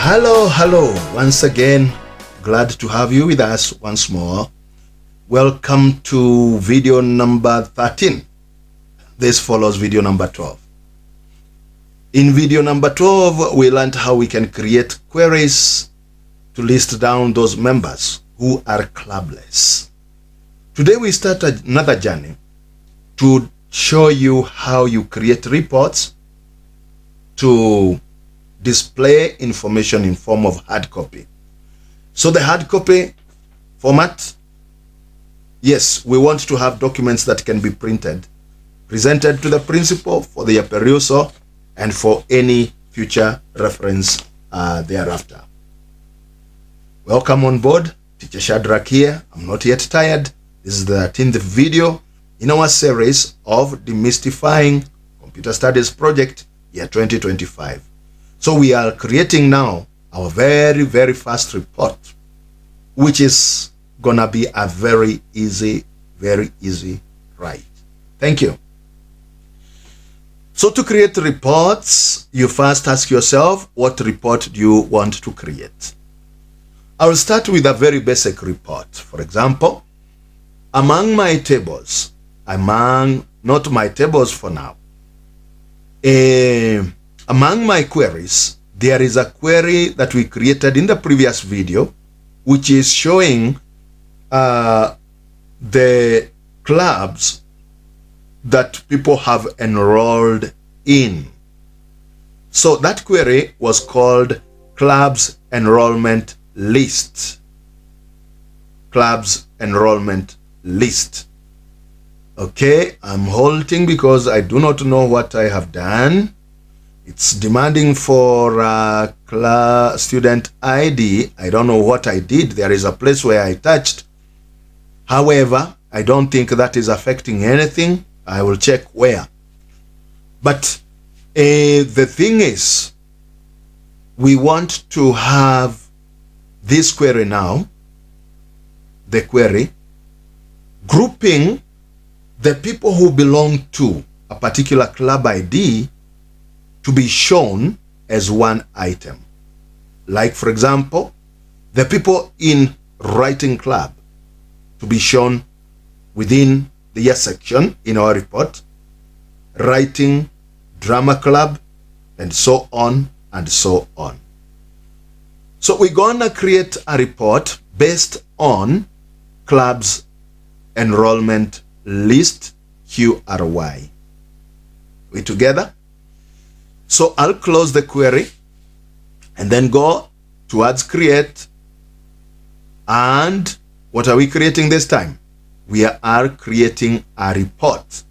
Hello, once again, glad to have you with us once more. Welcome to video number 13. This follows video number 12. In video number 12, we learned how we can create queries to list down those members who are clubless. Today we start another journey to show you how you create reports to display information in form of hard copy. So the hard copy format, yes, we want to have documents that can be printed, presented to the principal for their perusal and for any future reference thereafter. Welcome on board, Teacher Shadrach here. I'm not yet tired. This is the 13th video in our series of Demystifying Computer Studies Project year 2025. So we are creating now our very first report, which is gonna be a very easy write. Thank you. So to create reports, you first ask yourself, what report do you want to create? I will start with a very basic report. For example, among my tables, not my tables for now, among my queries, there is a query that we created in the previous video, which is showing the clubs that people have enrolled in. So that query was called clubs enrollment list. Clubs enrollment list. Okay, I'm halting because I do not know what I have done. It's demanding for student ID. I don't know what I did. There is a place where I touched. However, I don't think that is affecting anything. I will check where. But the thing is, we want to have this query now, the query, grouping the people who belong to a particular club ID to be shown as one item. Like, for example, the people in writing club to be shown within the yes section in our report, writing, drama club, and so on and so on. So we're gonna create a report based on clubs enrollment list QRY. We together? So I'll close the query and then go towards create. And what are we creating this time? We are creating a report.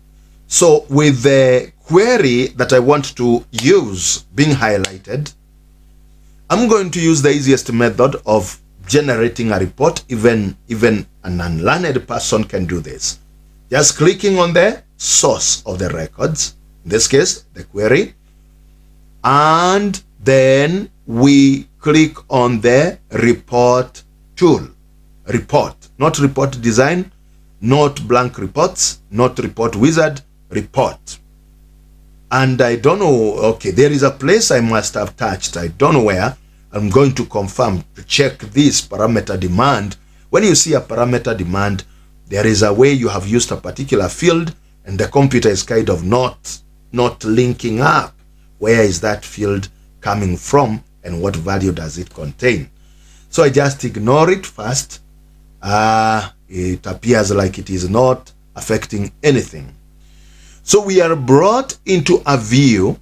So with the query that I want to use being highlighted, I'm going to use the easiest method of generating a report. Even an unlearned person can do this. Just clicking on the source of the records, in this case, the query, and then we click on the report tool. Report, not report design, not blank reports, not report wizard, report. And I don't know, okay, there is a place I must have touched. I don't know where. I'm going to confirm to check this parameter demand. When you see a parameter demand, there is a way you have used a particular field and the computer is kind of not linking up. Where is that field coming from and what value does it contain? So I just ignore it first. It appears like it is not affecting anything. So we are brought into a view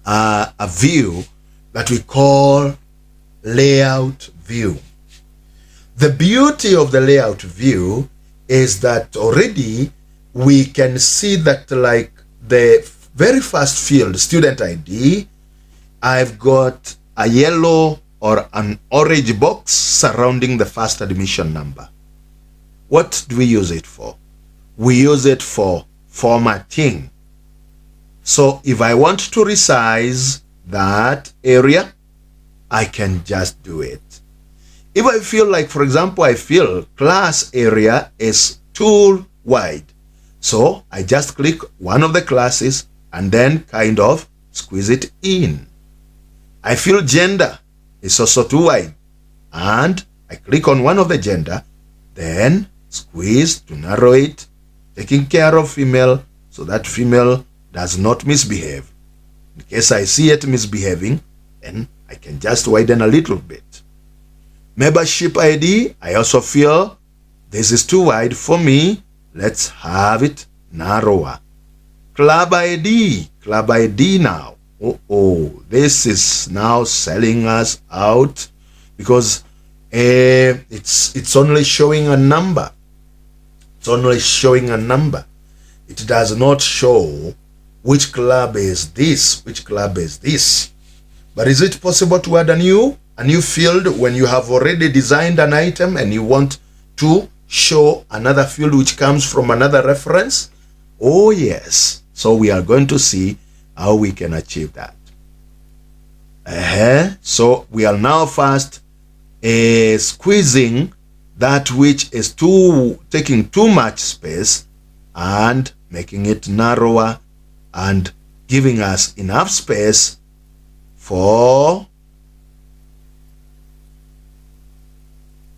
that we call layout view. The beauty of the layout view is that already we can see that, like, the very first field, student ID, I've got a yellow or an orange box surrounding the first admission number. What do we use it for? We use it for formatting. So if I want to resize that area, I can just do it. If I feel like, for example, I feel class area is too wide, so I just click one of the classes and then kind of squeeze it in. I feel gender is also too wide. And I click on one of the gender, then squeeze to narrow it, taking care of female so that female does not misbehave. In case I see it misbehaving, then I can just widen a little bit. Membership ID, I also feel this is too wide for me. Let's have it narrower. Club ID now. This is now selling us out because it's only showing a number. It's only showing a number. It does not show which club is this, which club is this. But is it possible to add a new field when you have already designed an item and you want to show another field which comes from another reference? Oh yes. So we are going to see how we can achieve that. So we are now first squeezing that which is taking too much space and making it narrower and giving us enough space for,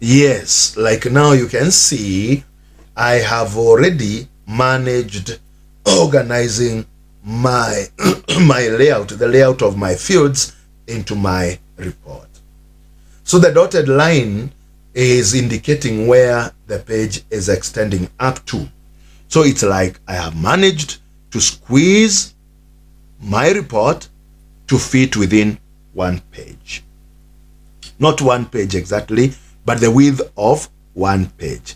yes, like now you can see I have already managed organizing my my layout, the layout of my fields into my report. So the dotted line is indicating where the page is extending up to. So it's like I have managed to squeeze my report to fit within one page. Not one page exactly, but the width of one page.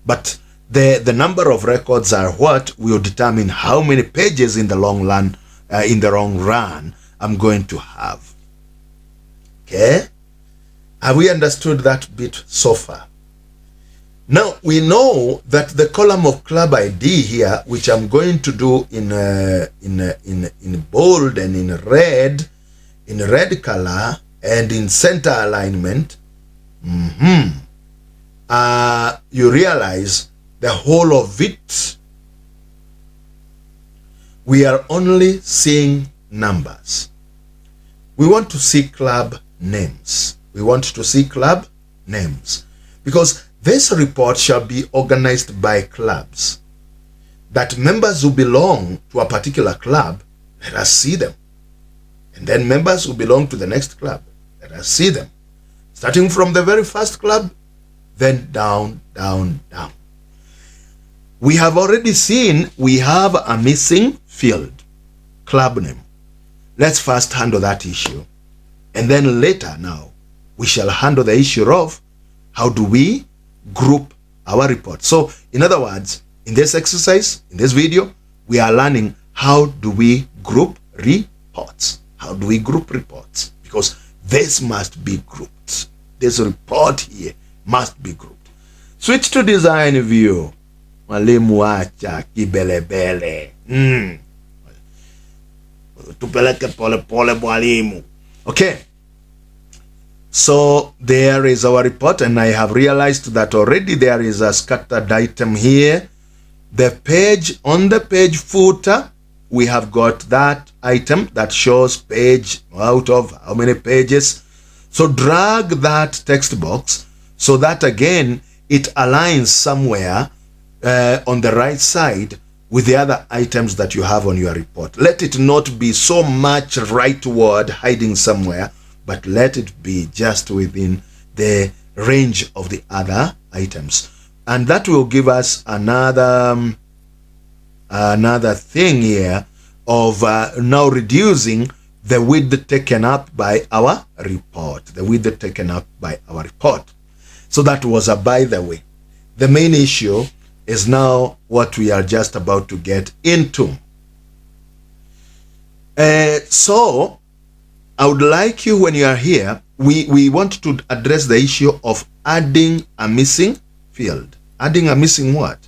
But the number of records are what will determine how many pages in the long run, I'm going to have. Okay? Have we understood that bit so far? Now we know that the column of club ID here, which I'm going to do in bold and in red color and in center alignment, you realize the whole of it, we are only seeing numbers. We want to see club names. We want to see club names because this report shall be organized by clubs. That members who belong to a particular club, let us see them. And then members who belong to the next club, let us see them. Starting from the very first club, then down, down, down. We have already seen we have a missing field, club name. Let's first handle that issue. And then later now, we shall handle the issue of how do we group our report. So in other words, in this exercise, in this video, we are learning how do we group reports. How do we group reports? Because this must be grouped. This report here must be grouped. Switch to design view. Mwalimu acha kibelebele. Tupeleke pole pole mwalimu. Okay. So there is our report, and I have realized that already there is a scattered item here. The page, on the page footer, we have got that item that shows page out of how many pages. So drag that text box so that again it aligns somewhere on the right side with the other items that you have on your report. Let it not be so much rightward hiding somewhere, but let it be just within the range of the other items. And that will give us another thing here of now reducing the width taken up by our report. The width taken up by our report. So that was a by the way. The main issue is now what we are just about to get into. So I would like you, when you are here, we want to address the issue of adding a missing field. Adding a missing what?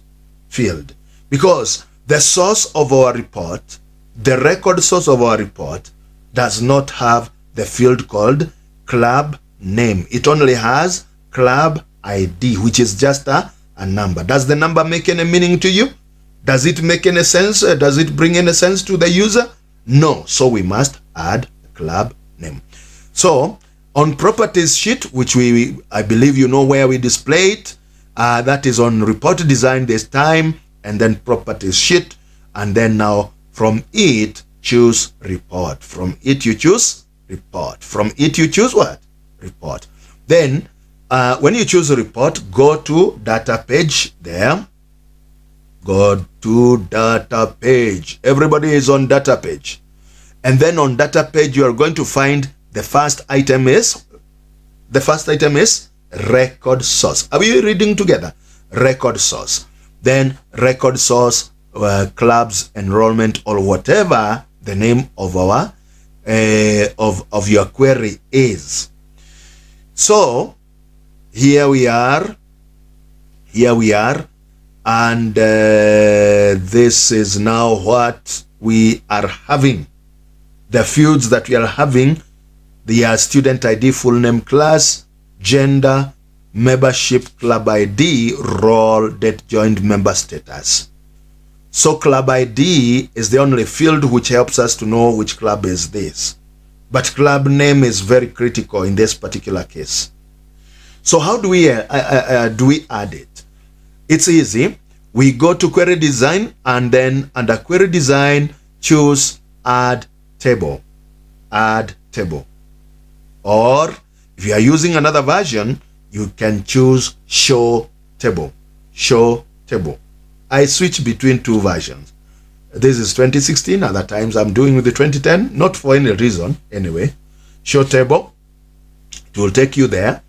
Field. Because the source of our report, the record source of our report, does not have the field called club name. It only has club ID, which is just a number. Does the number make any meaning to you? Does it make any sense? Does it bring any sense to the user? No. So we must add club name. So On properties sheet, which I believe you know where we display it, that is on report design this time, and then properties sheet, and then now from it choose report. From it you choose report. From it you choose what? Report. Then when you choose a report, go to data page there. Go to data page. Everybody is on data page. And then on data page, you are going to find the first item is record source. Are we reading together? Record source. Then record source, clubs, enrollment, or whatever the name of our of your query is. So here we are, and this is now what we are having. The fields that we are having, they are student ID, full name, class, gender, membership, club ID, role, date joined, member status. So club ID is the only field which helps us to know which club is this. But club name is very critical in this particular case. So how do we add it? It's easy. We go to query design, and then under query design, choose add table. Add table. Or if you are using another version, you can choose show table. Show table. I switch between two versions. This is 2016. Other times I'm doing with the 2010. Not for any reason. Anyway, show table. It will take you there.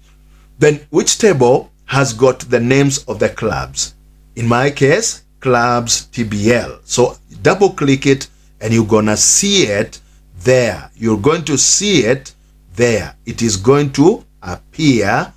Then which table has got the names of the clubs? In my case, clubs TBL. So double click it and you're gonna see it there. You're going to see it there. It is going to appear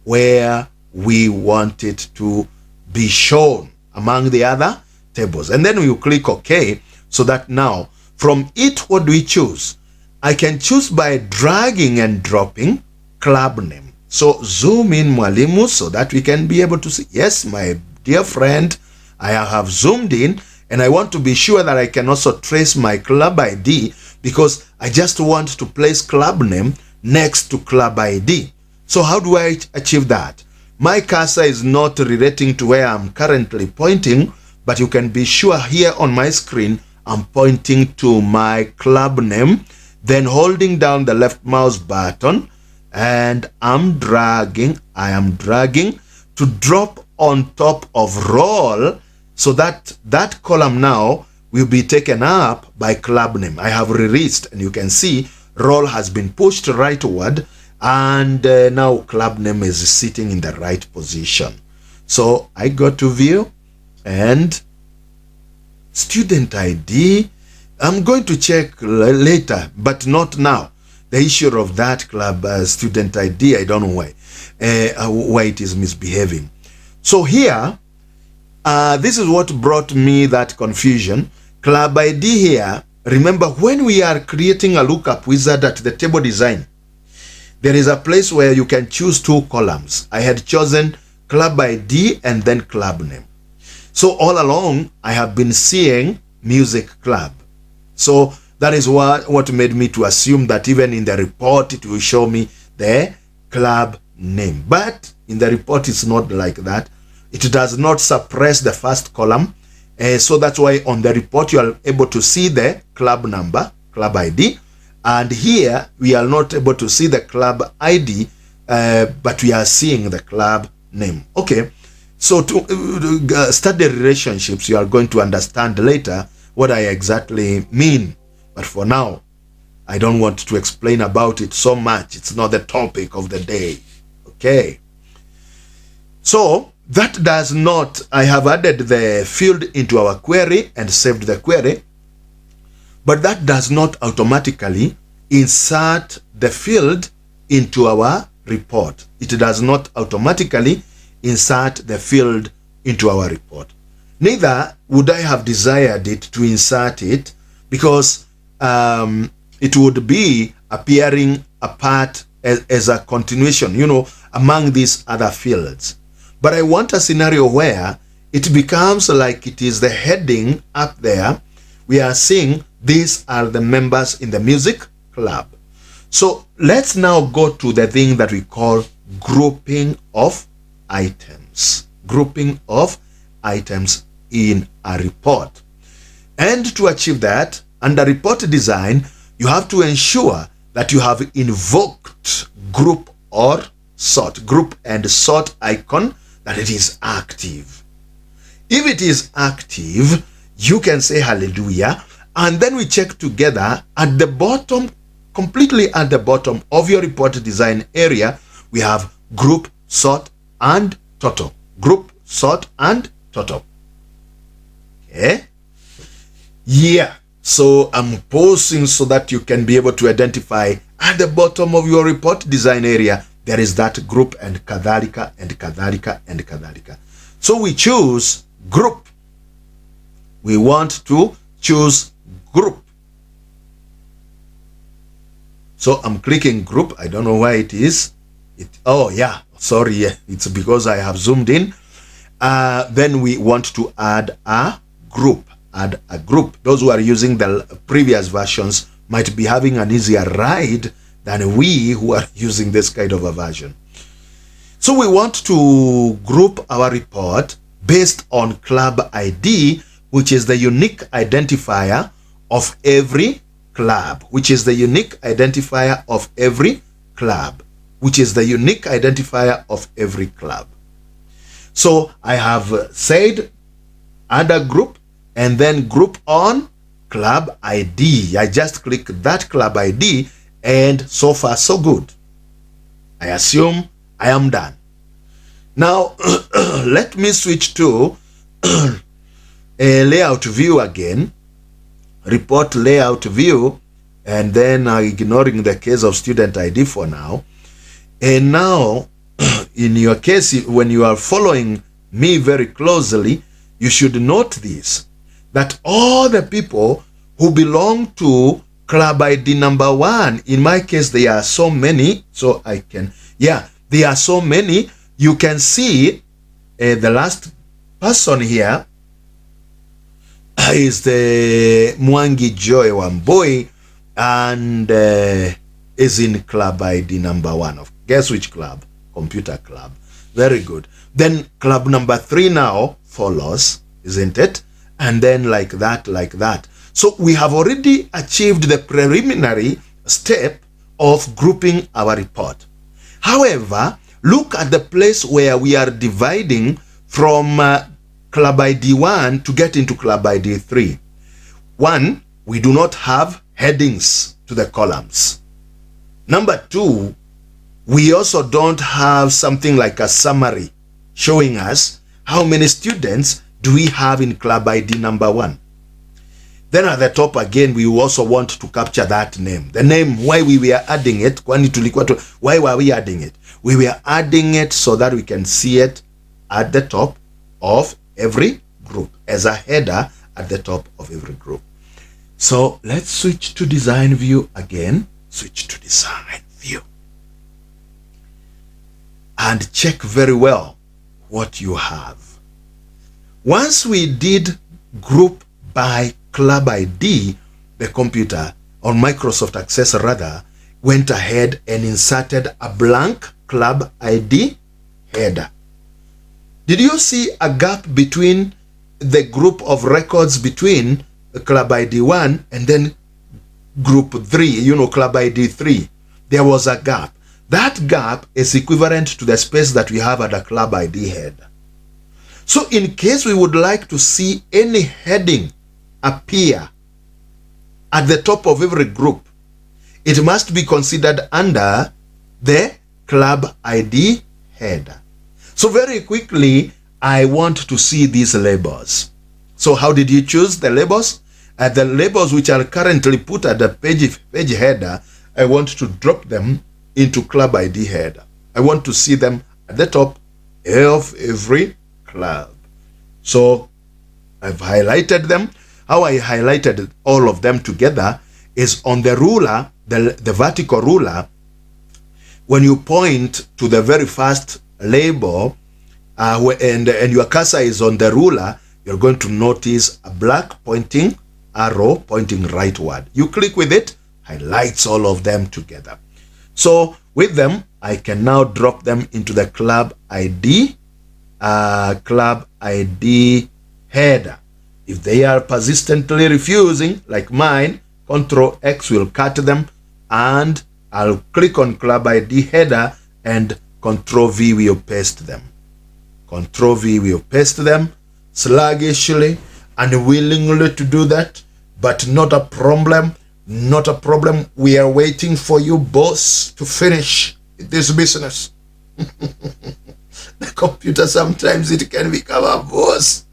where we want it to be shown among the other tables. And then you click OK, so that now from it, what do we choose? I can choose by dragging and dropping club name. So zoom in, Mwalimu, so that we can be able to see. Yes, my dear friend, I have zoomed in, and I want to be sure that I can also trace my club ID, because I just want to place club name next to club ID. So how do I achieve that? My cursor is not relating to where I'm currently pointing, but you can be sure here on my screen, I'm pointing to my club name, then holding down the left mouse button, and I am dragging to drop on top of role, so that that column now will be taken up by club name. I have released, and you can see role has been pushed rightward, and now club name is sitting in the right position. So I go to view and student ID. I'm going to check later, but not now. The issue of that club student ID, I don't know why it is misbehaving. So here, this is what brought me that confusion. Club ID here, remember when we are creating a lookup wizard at the table design, there is a place where you can choose two columns. I had chosen club ID and then club name. So all along, I have been seeing music club. So that is what made me to assume that even in the report, it will show me the club name. But in the report, it's not like that. It does not suppress the first column. So that's why on the report, you are able to see the club number, club ID. And here, we are not able to see the club ID, but we are seeing the club name. Okay, so to study relationships, you are going to understand later what I exactly mean. But for now, I don't want to explain about it so much. It's not the topic of the day. Okay. So that does not, I have added the field into our query and saved the query, but that does not automatically insert the field into our report. It does not automatically insert the field into our report. Neither would I have desired it to insert it, because it would be appearing apart as a continuation, you know, among these other fields. But I want a scenario where it becomes like it is the heading up there. We are seeing these are the members in the music club. So let's now go to the thing that we call grouping of items. Grouping of items in a report. And to achieve that, under report design, you have to ensure that you have invoked group or sort, group and sort icon, that it is active. If it is active, you can say hallelujah, and then we check together at the bottom, completely at the bottom of your report design area, we have group, sort, and total. Group, sort, and total. Okay? Yeah. So I'm pausing so that you can be able to identify at the bottom of your report design area, there is that group and kadhalika and kadhalika and kadhalika. So we choose group. We want to choose group. So I'm clicking group. I don't know why it is. Oh yeah, sorry. It's because I have zoomed in. Then we want to add a group. Add a group. Those who are using the previous versions might be having an easier ride than we who are using this kind of a version. So we want to group our report based on club ID, which is the unique identifier of every club, which is the unique identifier of every club, which is the unique identifier of every club. So I have said add a group and then group on club ID. I just click that club ID and so far so good. I assume I am done. Now let me switch to a layout view again, report layout view, and then ignoring the case of student ID for now. And now in your case, when you are following me very closely, you should note this, that all the people who belong to club ID number 1, in my case, there are so many, so I can, yeah, there are so many. You can see the last person here is the Mwangi Joy Wamboi, and is in club ID number 1. Guess which club? Computer club. Very good. Then club number 3 now follows, isn't it? And then like that, like that. So we have already achieved the preliminary step of grouping our report. However, look at the place where we are dividing from club ID 1 to get into club ID 3. 1, we do not have headings to the columns. Number 2, we also don't have something like a summary showing us how many students do we have in club ID number 1. Then at the top again, we also want to capture that name. The name, why we were adding it, why were we adding it? We were adding it so that we can see it at the top of every group, as a header at the top of every group. So let's switch to design view again. Switch to design view. And check very well what you have. Once we did group by club ID, the computer, or Microsoft Access rather, went ahead and inserted a blank club ID header. Did you see a gap between the group of records between the club ID 1 and then group 3, club ID 3? There was a gap. That gap is equivalent to the space that we have at the club ID header. So in case we would like to see any heading appear at the top of every group, it must be considered under the club ID header. So very quickly, I want to see these labels. So how did you choose the labels? The labels which are currently put at the page header, I want to drop them into club ID header. I want to see them at the top of every club. So I've highlighted them. How I highlighted all of them together is on the ruler, the vertical ruler. When you point to the very first label and your cursor is on the ruler, you're going to notice a black pointing arrow pointing rightward. You click with it, highlights all of them together. So with them, I can now drop them into the club ID header. If they are persistently refusing, like mine, Control X will cut them, and I'll click on club ID header and Control V will paste them. Control V will paste them sluggishly, unwillingly to do that, but not a problem. Not a problem. We are waiting for you, boss, to finish this business. The computer, sometimes it can become a boss.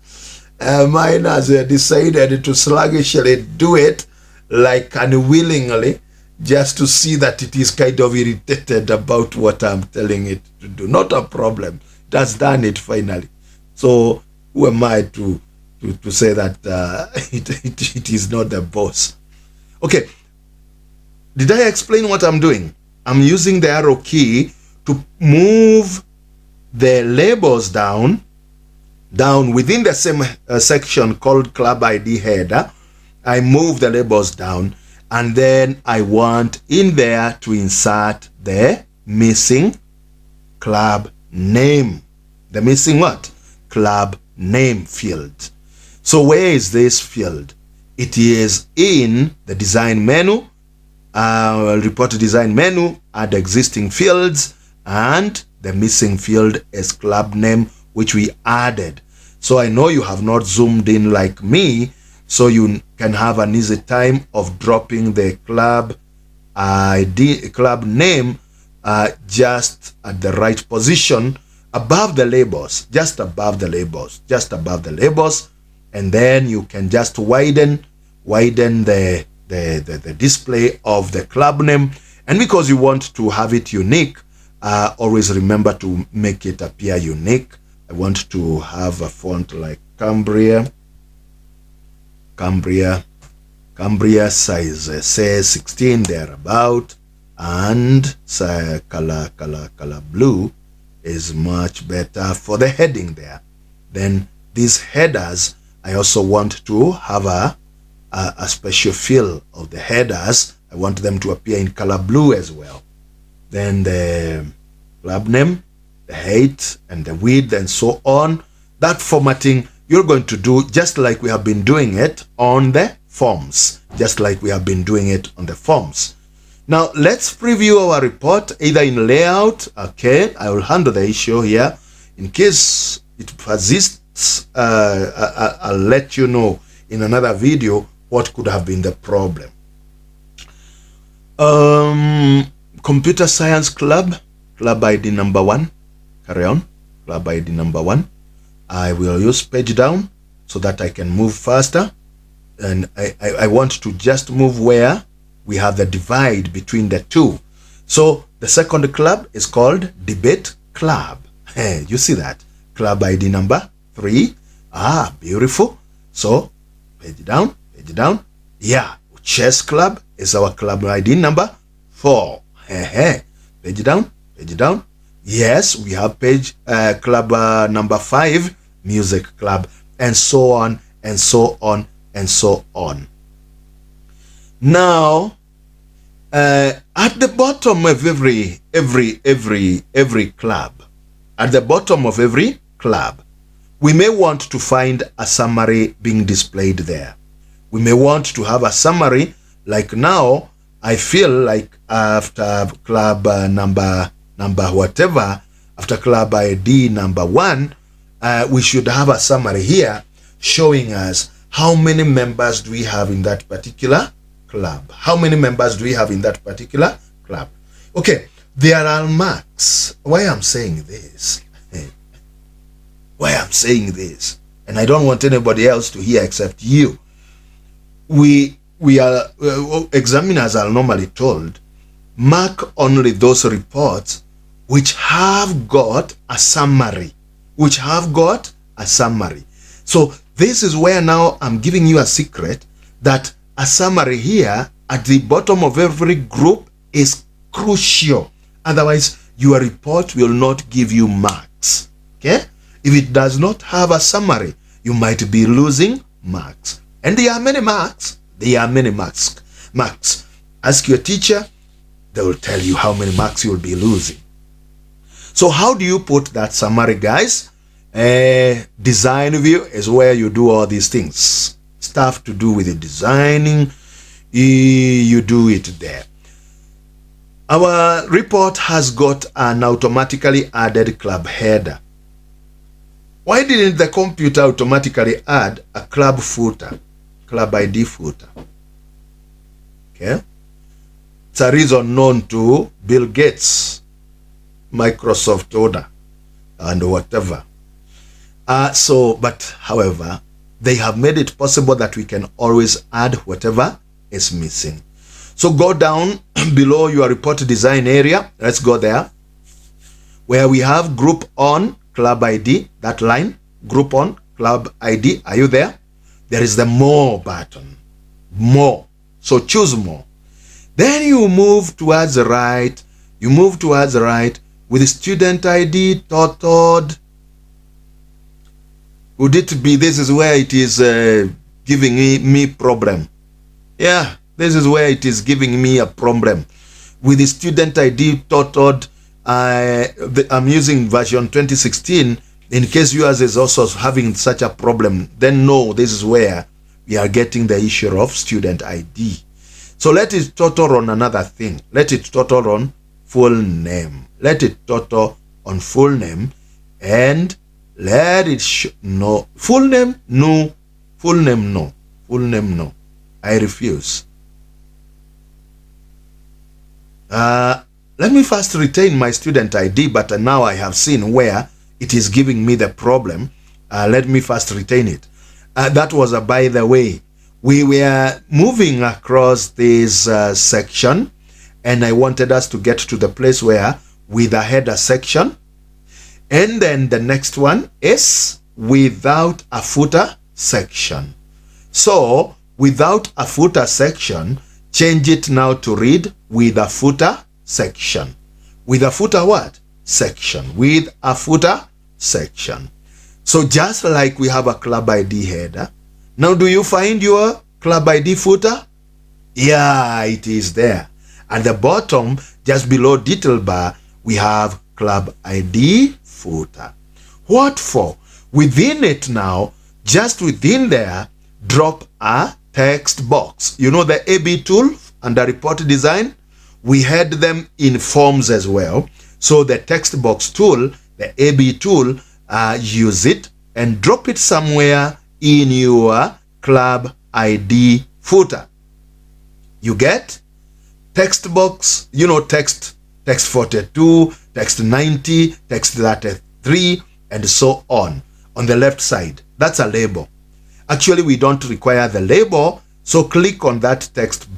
Mine has decided to sluggishly do it, like unwillingly, just to see that it is kind of irritated about what I'm telling it to do. Not a problem. It has done it finally. So who am I to say that it is not the boss? Okay, did I explain what I'm doing? I'm using the arrow key to move the labels down within the same section called club ID header. I move the labels down, and then I want in there to insert the missing club name. The missing what? Club name field. So where is this field? It is in the design menu, report design menu, add existing fields, and the missing field is club name, which we added. So I know you have not zoomed in like me, so you can have an easy time of dropping the club ID, club name, just at the right position above the labels, just above the labels, and then you can just widen the display of the club name. And because you want to have it unique, always remember to make it appear unique. I want to have a font like Cambria size, say 16 thereabout, and say color blue is much better for the heading there. Then these headers, I also want to have a special fill of the headers. I want them to appear in color blue as well. Then the club name, the height and the width and so on. That formatting you're going to do just like we have been doing it on the forms. Now let's preview our report either in layout. Okay, I will handle the issue here. In case it persists, I'll let you know in another video what could have been the problem. Computer Science Club ID number 1. Carry on. Club ID number 1. I will use page down so that I can move faster. And I want to just move where we have the divide between the two. So the second club is called Debate Club. Hey, you see that? Club ID number 3. Ah, beautiful. So page down. Yeah, Chess Club is our club ID number 4. Hey. Page down. Yes, we have page club number 5, Music Club, and so on. Now, at the bottom of every club, we may want to find a summary being displayed there. We may want to have a summary, like now. I feel like after club number whatever, after club ID number 1, we should have a summary here showing us how many members do we have in that particular club. Okay, there are marks. Why I'm saying this, and I don't want anybody else to hear except you. We are examiners are normally told, mark only those reports which have got a summary. So this is where now I'm giving you a secret that a summary here at the bottom of every group is crucial. Otherwise, your report will not give you marks. Okay? If it does not have a summary, you might be losing marks. And there are many marks. Ask your teacher they will tell you how many marks you'll be losing. So how do you put that summary, guys? Design view is where you do all these things. Stuff to do with the designing, you do it there. Our report has got an automatically added club header. Why didn't the computer automatically add a club footer, club ID footer? Okay. It's a reason known to Bill Gates, Microsoft owner, and whatever. But however, they have made it possible that we can always add whatever is missing. So go down below your report design area. Let's go there, where we have group on club ID, that line, group on club ID. Are you there? There is the more button, more. So choose more. Then you move towards the right. You move towards the right with student ID totaled. Would it be, this is where it is giving me problem. Yeah, this is where it is giving me a problem. With the student ID totaled, I'm using version 2016. In case yours is also having such a problem, then no, this is where we are getting the issue of student ID. So let it total on another thing. Let it total on full name. Let it total on full name, and let it no full name, no full name, no full name, no. I refuse. Let me first retain my student ID, but now I have seen where it is giving me the problem. Let me first retain it. That was a by the way. We were moving across this section, and I wanted us to get to the place where with a header section, and then the next one is without a footer section. So without a footer section, change it now to read with a footer section. With a footer what? Section. With a footer section. So just like we have a club ID header, now do you find your club ID footer? Yeah, it is there. At the bottom, just below detail bar, we have club ID footer. What for? Within it now, just within there, drop a text box. You know the AB tool under report design? We had them in forms as well. So the text box tool, the AB tool, use it and drop it somewhere in your club ID footer. You get text box, you know, text 42, text 90, text 33, and so on the left side. That's a label. Actually, we don't require the label, so click on that text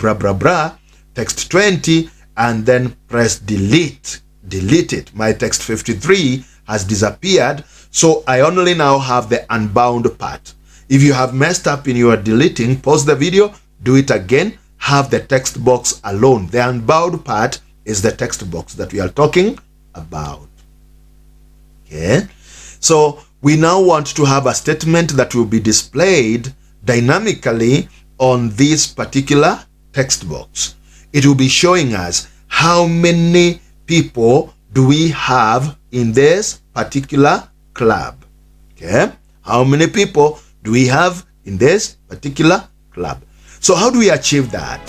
text 20, and then press delete. Delete it. My text 53 has disappeared, so I only now have the unbound part. If you have messed up in your deleting, pause the video, do it again, have the text box alone. The unbound part is the text box that we are talking about. Okay, so we now want to have a statement that will be displayed dynamically on this particular text box. It will be showing us how many people do we have in this particular club. Okay, how many people do we have in this particular club? So how do we achieve that?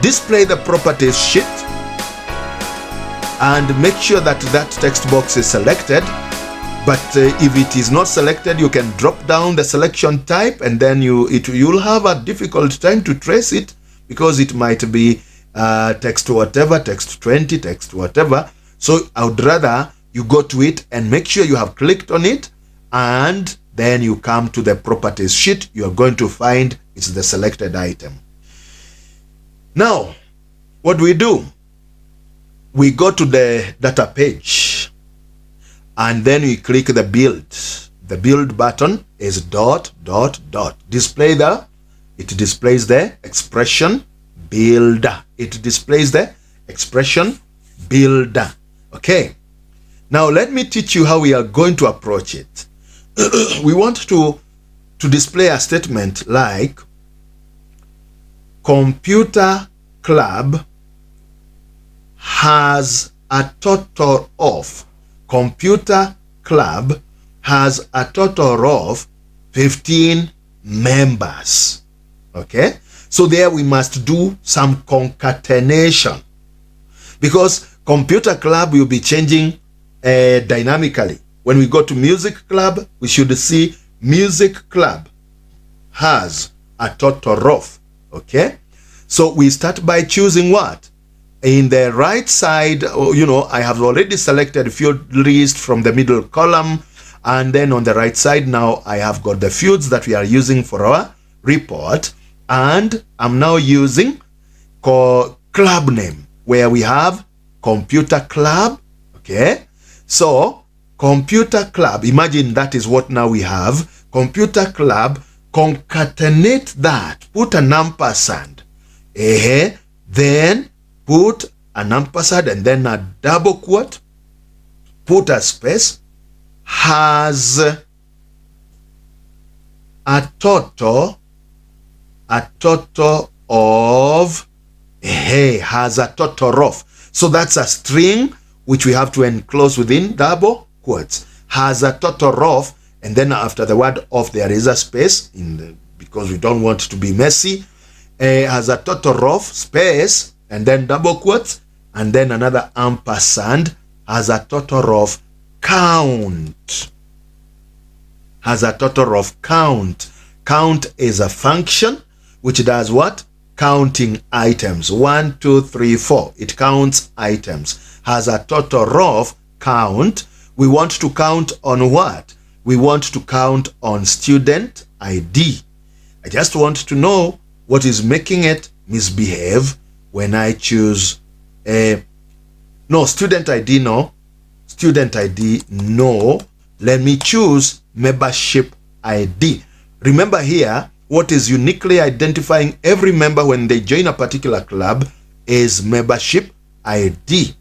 Display the properties sheet and make sure that that text box is selected. But if it is not selected, you can drop down the selection type, and then you'll have a difficult time to trace it, because it might be text whatever, text 20, text whatever. So I would rather you go to it and make sure you have clicked on it, and then you come to the properties sheet. You are going to find it's the selected item. Now, what do? We go to the data page, and then we click the build. The build button is ... Display it displays the expression builder. It displays the expression builder. Okay. Now let me teach you how we are going to approach it. We want to display a statement like computer club has a total of, computer club has a total of 15 members. Okay, so there we must do some concatenation, because computer club will be changing dynamically. When we go to music club, we should see music club has a total of. Okay, so we start by choosing what? In the right side, I have already selected field list from the middle column, and then on the right side now I have got the fields that we are using for our report, and I'm now using club name, where we have computer club. Okay, so computer club, imagine that is what now we have, computer club. Concatenate that, put an ampersand, then put an ampersand and then a double quote, put a space, has a total of, has a total of. So that's a string which we have to enclose within double quotes. Has a total of, and then after the word of there is a space because we don't want to be messy. Has a total of, space, and then double quotes, and then another ampersand. Has a total of count. Has a total of count. Count is a function which does what? Counting items. 1, 2, 3, 4. It counts items. Has a total of count. We want to count on what? We want to count on student ID. I just want to know what is making it misbehave when I choose no, student ID, no. Student ID, no. Let me choose membership ID. Remember here, what is uniquely identifying every member when they join a particular club is membership ID.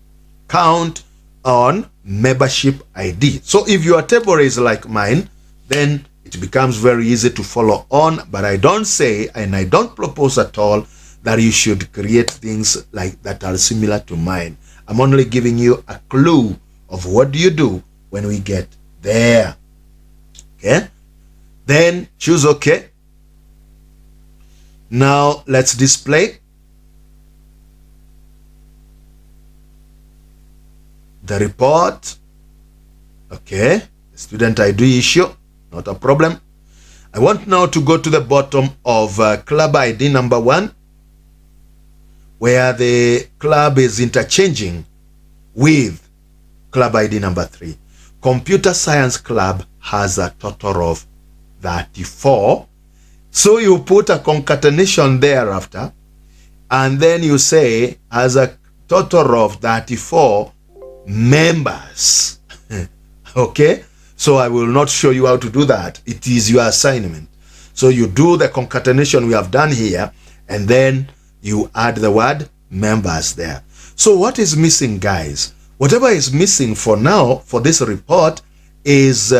Count on membership ID. So if your table is like mine, then it becomes very easy to follow on. But I don't say, and I don't propose at all, that you should create things like that are similar to mine. I'm only giving you a clue of what do you do when we get there. Okay, then choose OK. Now let's display the report. Okay, student ID issue, not a problem. I want now to go to the bottom of club ID number 1, where the club is interchanging with club ID number 3. Computer Science Club has a total of 34. So you put a concatenation thereafter, and then you say has a total of 34 members. Okay, so I will not show you how to do that. It is your assignment. So you do the concatenation we have done here, and then you add the word members there. So what is missing, guys? Whatever is missing for now for this report is,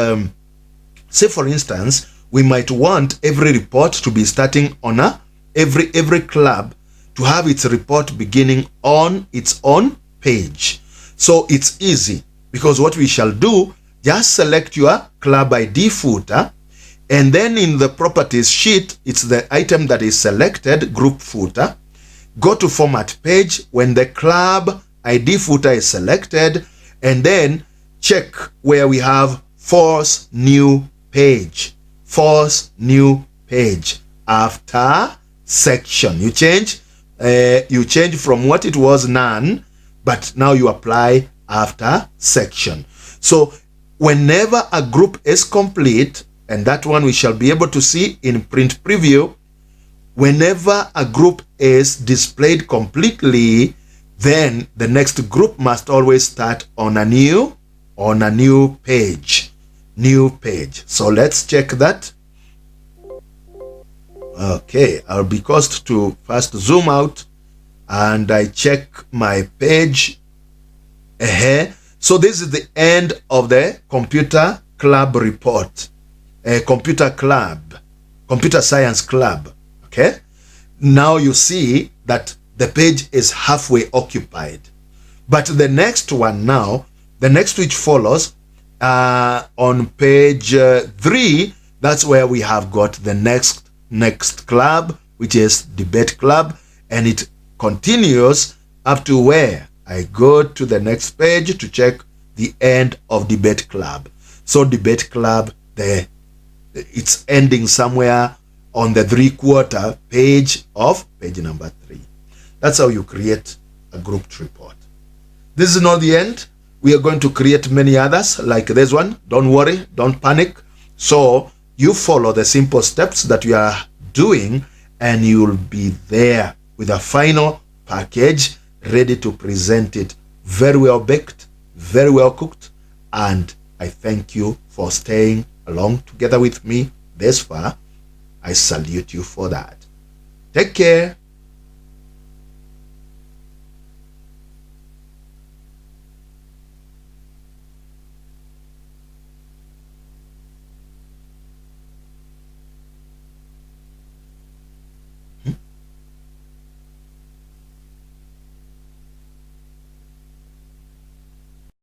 say for instance, we might want every report to be starting on every club to have its report beginning on its own page. So it's easy, because what we shall do, just select your club ID footer, and then in the properties sheet, it's the item that is selected, group footer. Go to format page when the club ID footer is selected, and then check where we have force new page. Force new page after section. You change from what it was none, but now you apply after section. So whenever a group is complete, and that one we shall be able to see in print preview, whenever a group is displayed completely, then the next group must always start on a new page. New page. So let's check that. Okay, I'll be caused to first zoom out and I check my page. So this is the end of the computer club report. Computer science club. Okay, now you see that the page is halfway occupied. But the next one now, the next which follows on page 3, that's where we have got the next club, which is debate club, and it continues up to where I go to the next page to check the end of debate club. So debate club, it's ending somewhere on the 3/4 page of page number 3. That's how you create a grouped report. This is not the end. We are going to create many others like this one. Don't worry, don't panic. So you follow the simple steps that we are doing and you'll be there with a final package ready to present it, very well baked, very well cooked. And I thank you for staying along together with me this far. I salute you for that. Take care.